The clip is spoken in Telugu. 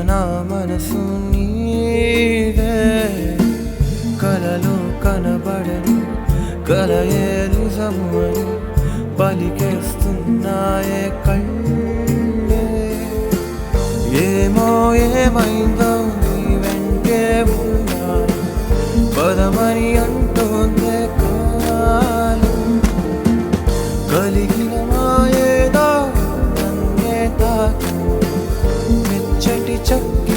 నా మనసు నీవే కలలో కనబడని కలయే నిజము అని పలికేస్తున్నాయే కళ్ళే ఏమో ఏమైందో నీ వెంటే ఉన్నాను పదమని అంటోందే కాలం కలిగిన మాయేదో నన్నే తాకి మెచ్చటి చక్కి